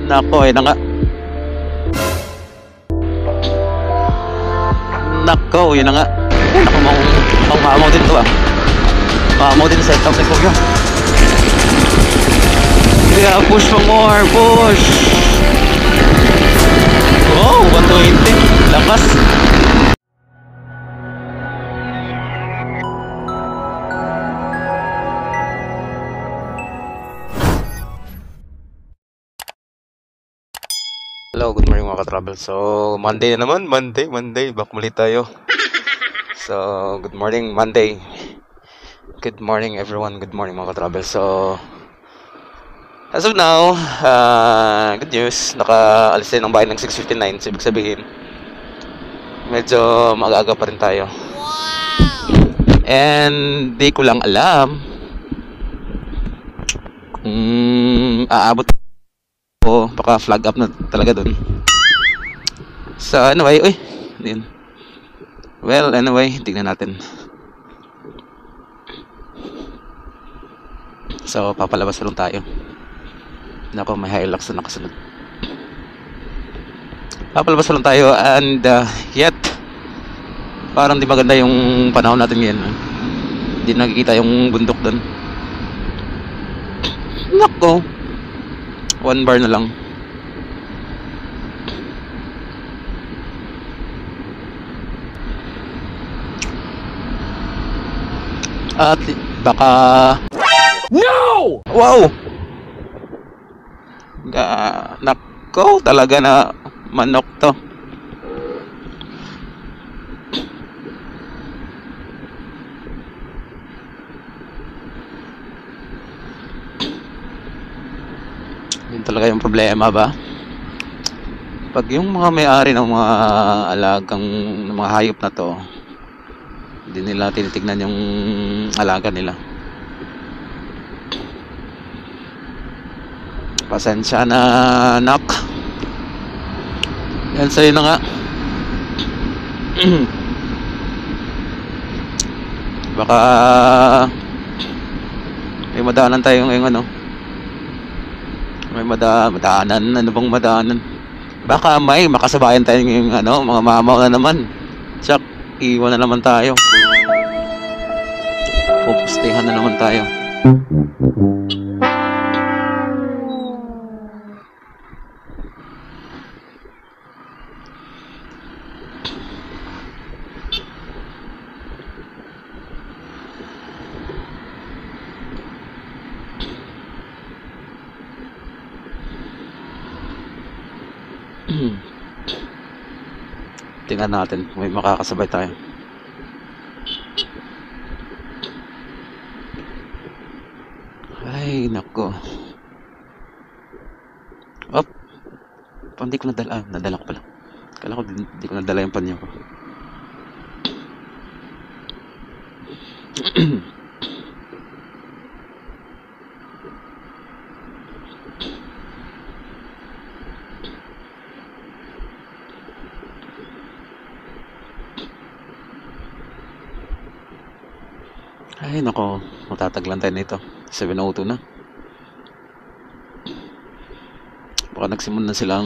Nako, ayun na nga. Nako, yun na nga. Nako, mamaw din to ah. Mamaw din sa setup ni Kuya. Yeah, push for more, push. Oh, 120. Lakas. Hello, good morning mga ka-travel. So, Monday na naman. Monday. Back muli tayo. So, good morning, Monday. Good morning, everyone. Good morning mga ka-travel. So, as of now, good news. Nakaalis tayo ng bahay ng 6:59. So, ibig sabihin, medyo mag-aga pa rin tayo. And, di ko lang alam kung aabot o baka flag up na talaga dun. So anyway, din. Well, anyway, tingnan natin. So papalabas pa lang tayo. Nako, may Hilux na nakasunod. Papalabas pa lang tayo and yet parang di maganda yung panahon natin ngayon. Hindi nakikita yung bundok dun. Nako, 1 bar na lang. At baka no! Wow! Nako, talaga na manok to. Yun talaga yung problema ba? Pag yung mga may-ari ng mga alagang ng mga hayop na to, hindi nila tinitignan yung alaga nila. Pasensya na, nak. Yan, sa'yo na nga. Baka may madaanan tayo ngayong ano. May madaanan. Ano bang madaanan? Baka may makasabayan tayo ngayong ano, mga mamaw na naman. Tsak, iwan na naman tayo. Pupustihan na naman tayo. Tingnan natin kung may makakasabay tayo. Ay, nako. Op. Hindi ko nadala. Nadala ko pala. Kala ko hindi ko nadala yung panyo ko. Ay, nako. Matataglan tayo nito. 7:02 na. Baka nagsimula na silang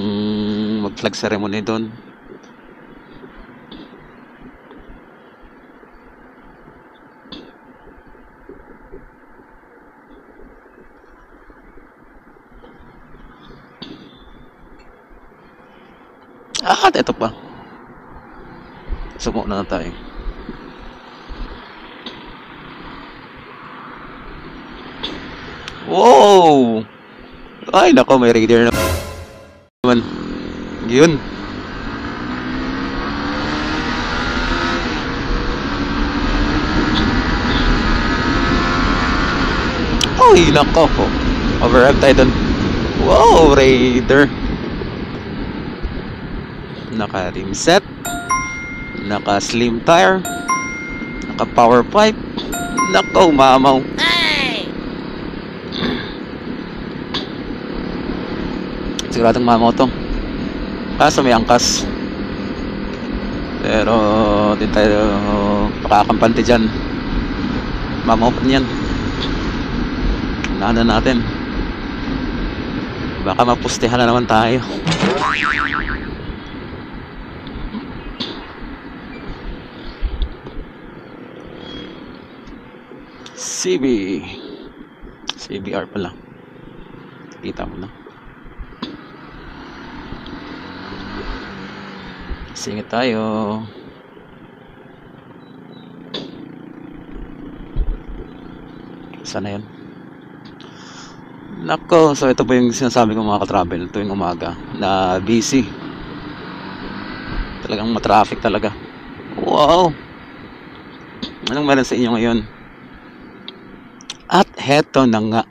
mag-flag ceremony doon. At ito pa. Sumo na tayo. Wow! Ay, nako, may raider na naman. Yun. Ay, nako. Override tayo dun. Wow, raider. Naka rim set. Naka slim tire. Naka power pipe. Nako, mamaw. Siguradong mamaw to. Kaso may angkas. Pero di tayo pakakampante dyan. Mamaw pa niyan. Unahan na natin. Baka mapustehan na naman tayo. CBR pala. Kita mo na. Singit tayo. Sana yun. Nako, so ito po yung sinasabi ko mga ka-travel tuwing umaga na busy. Talagang matraffic talaga. Wow! Anong meron sa inyo ngayon? At heto na nga.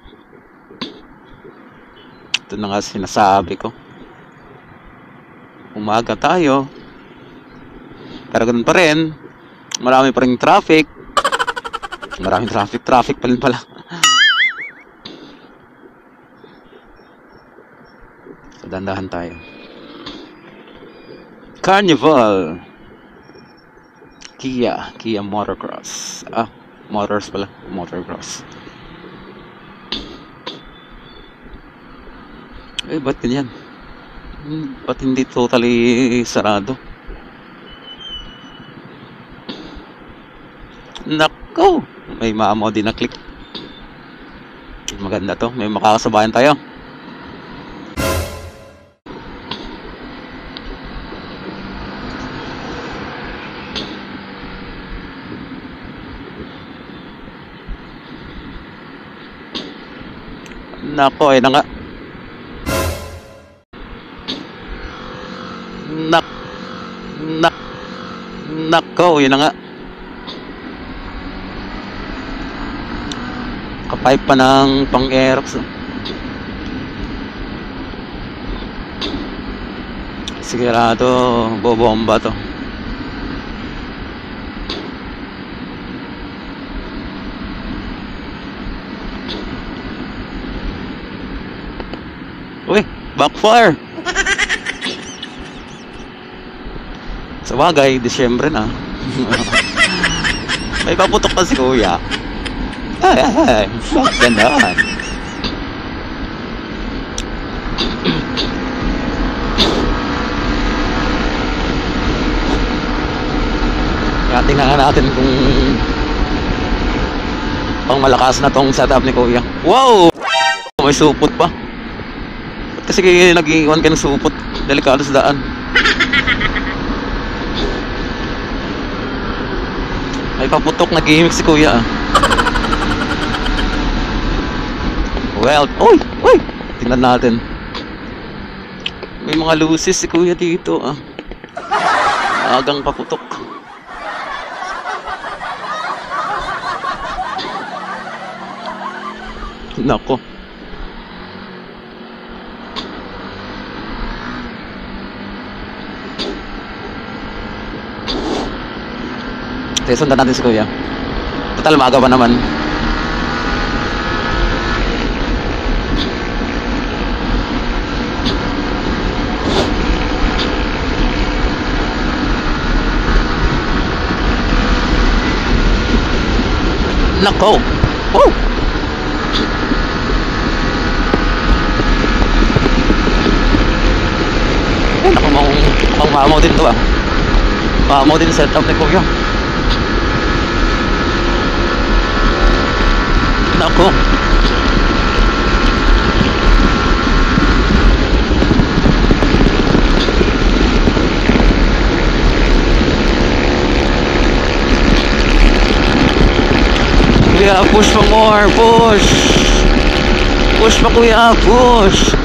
Ito na nga sinasabi ko. Umaga tayo. Pero ganun pa rin. Marami pa rin traffic. Maraming traffic pa rin pala. So, dandahan tayo. Carnival. Kia Motocross. Motors pala. Motocross. Ba't ganyan? Ba't hindi totally sarado? Nako! May maamo din na click. Maganda to. May makakasabayan tayo. Nako, ayun na nga. Nako, yun na nga. Kapipe pa ng pang-aerox. Sigurado, bobomba to. Uy, backfire! Sa bagay, Disyembre na. May paputok pa si Kuya. Ay, gandaan. Kaya tingnan natin kung pang malakas na tong setup ni Kuya. Wow! May supot pa. Ba't kasi nag-iwan ka ng supot? Delikado sa daan. May paputok na gimmick si Kuya. Well, uy! Tingnan natin. May mga luces si Kuya dito. Agang paputok. Nako. Sundan natin si Kuya. Total maaga pa naman. Nako! Oh! Naku, mamaw din to Mamaw din setup ni Kuya. Nako. Kuya, push pa more, push. Push pa Kuya, push.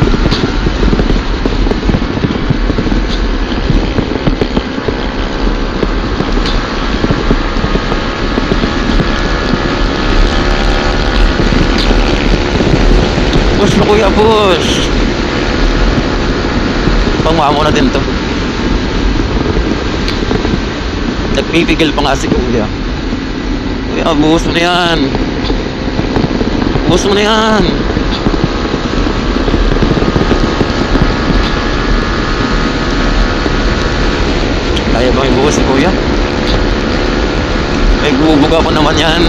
Push na Kuya, push. Pangmamo na din to. Nagpipigil pa nga si Kuya. Kuya, buhos mo na yan. Buhos mo na yan. Kaya ba yung buhos ni Kuya? May gubuga ko naman yan.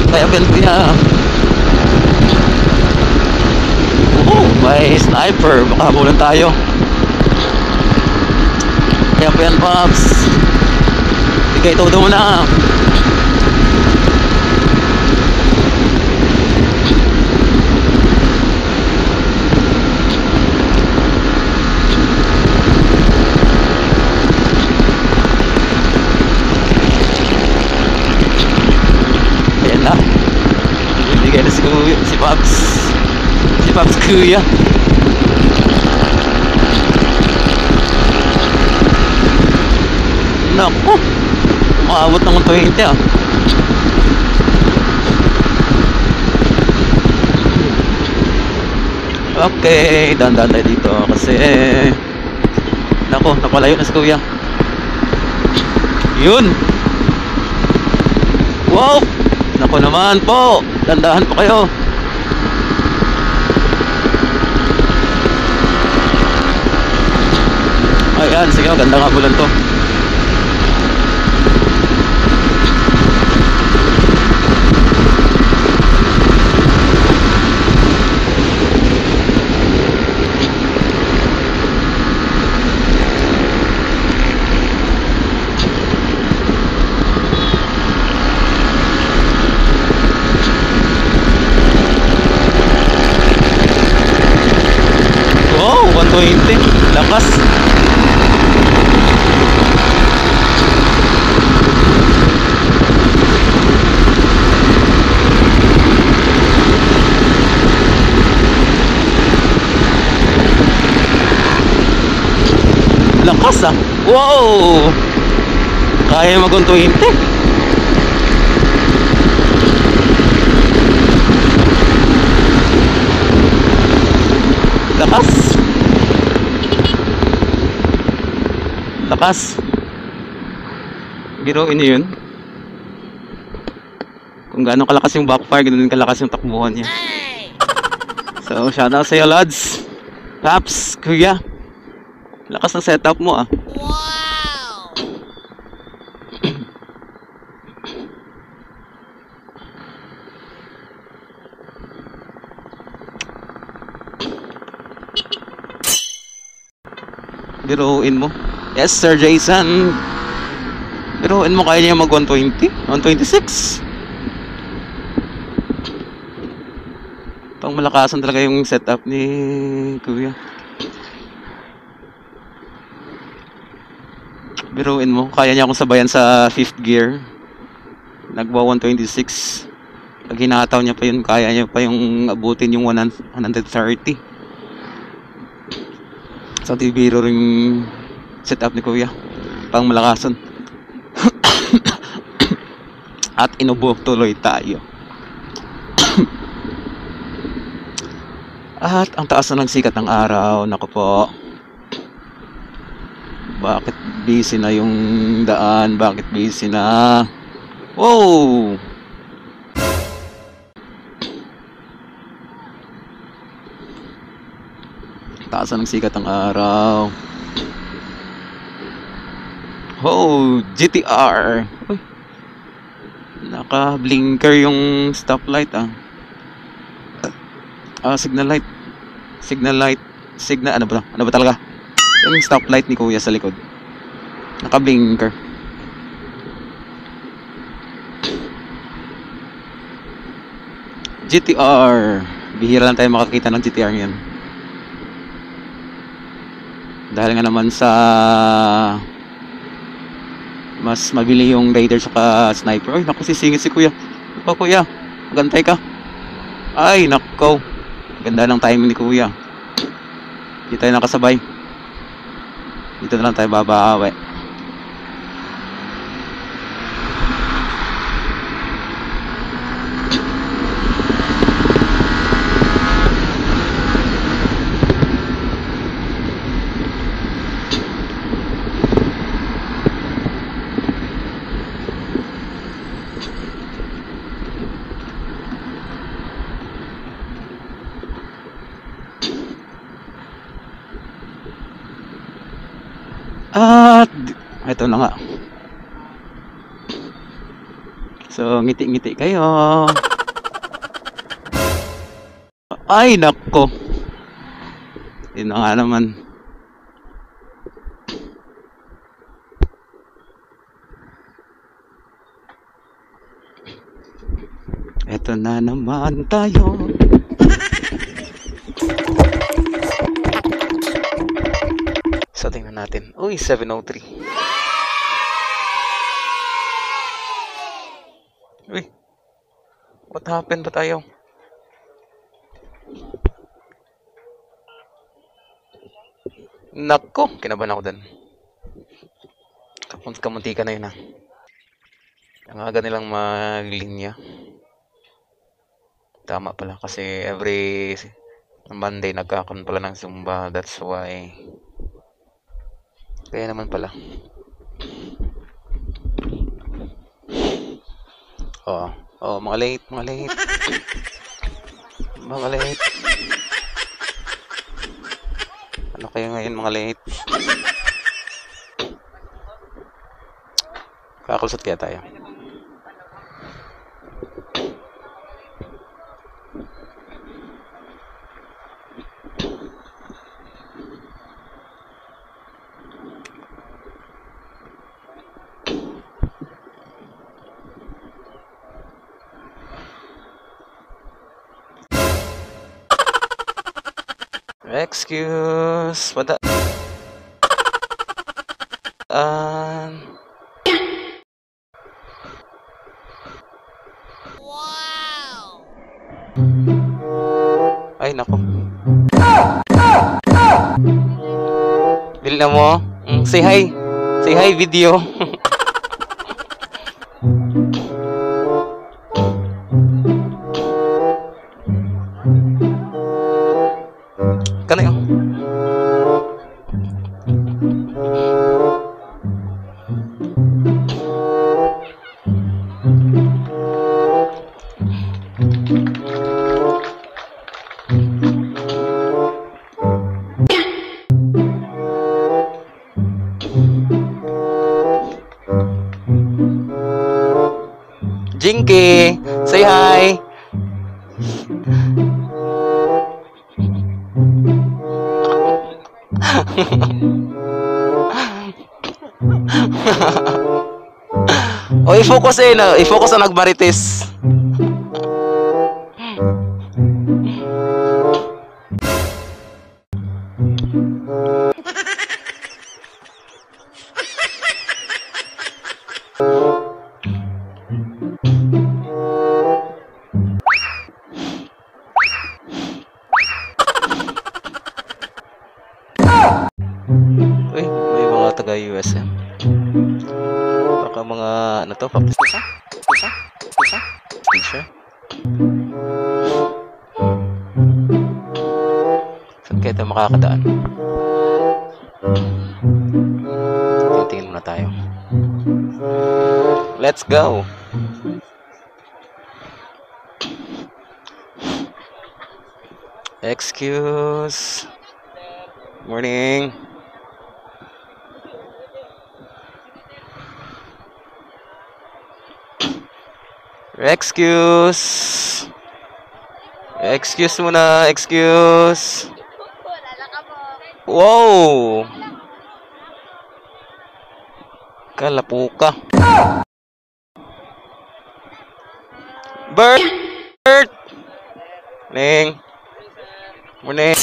Kaya ba yan Kuya? may sniper, baka habulan tayo. Kaya pa yan, Pops. Bigay todo mo na. Ayan na. Bigay na si Pops. Si Pops Kuya. Naku, maabot naman 20 ah. Okay, dahan-dahan tayo dito kasi naku, napalayo na si Kuya. Yun. Wow, naku naman po, dahan-dahan po kayo. Ayan, sige, magandang habulan to. Wow, 120, lakas. Lakas ah. Wow, kaya mag 120. Lakas. Lakas. Biruin niyo yun. Kung gaano kalakas yung backfire, ganoon din kalakas yung takbuhan niya. So, shoutout sa'yo, lads. Paps, Kuya. Lakas ng setup mo ah. Wow! Biruin mo. Yes, Sir Jason. Biruin mo, kaya niya mag 120? 126? Pang malakasan talaga yung setup ni Kuya. Biruin mo, kaya niya akong sabayan sa 5th gear. Nagwa 126. Pag hinataw niya pa yun, kaya niya pa yung abutin yung 130. So, biro rin setup ni Kuya. Pang malakasan. At inubo tuloy tayo. At ang taas na ng sikat ng araw. Naku po. Bakit busy na yung daan? Bakit busy na? Wow! Taas na ng sikat ng araw. Oh, GTR. Uy. Naka-blinker yung stoplight ah. Signal light. Signal light. Ano ba? Ano ba talaga? Yung stoplight ni Kuya sa likod. Naka-blinker. GTR. Bihira lang tayo makakita ng GTR ngayon. Dahil nga naman sa mas mabili yung Raider saka Sniper. Ay, naku, sisingit si Kuya. Ikaw, Kuya. Magantay ka. Ay, naku. Ganda ng timing ni Kuya. Hindi tayo nakasabay. Dito na lang tayo babawi. At ito na nga. So, ngiti-ngiti kayo. Ay, nako. Yun na nga naman. Eto na naman tayo. So, tingnan natin. Uy, 7:03. Uy, what happened ba tayo? Nako, kinabahan ako dun. Kamuntika na yun ha. Ang aga nilang maglinya. Tama pala kasi every Monday nagkakaroon pala ng Zumba. That's why. Kaya naman pala. Mga late. Mga late. Ano kayo ngayon mga late? Kakalusot kaya tayo. Excuse, what the? Wow! Ay, nako. Bili na mo? Say hi. Say hi, video. Kana yun? Jinky, say hi. O, i-focus i-focus sa nagmarites. Uy, may mga taga-USM. Baka mga, ano to, practice na siya? Teacher? Saan kaya tayo makakadaan? Tingin muna tayo. Let's go! Excuse. Morning. Excuse. Excuse muna, excuse. Wow. Kalapo ka. Bert. Morning. Morning.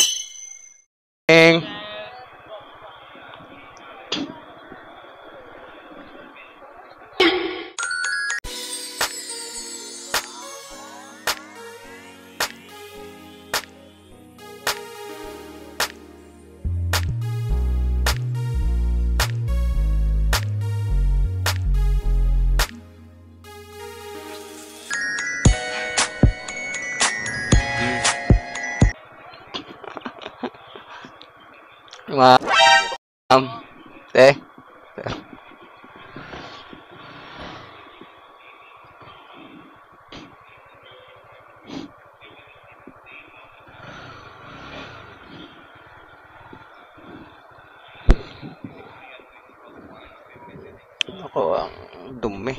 Ako ang dumi.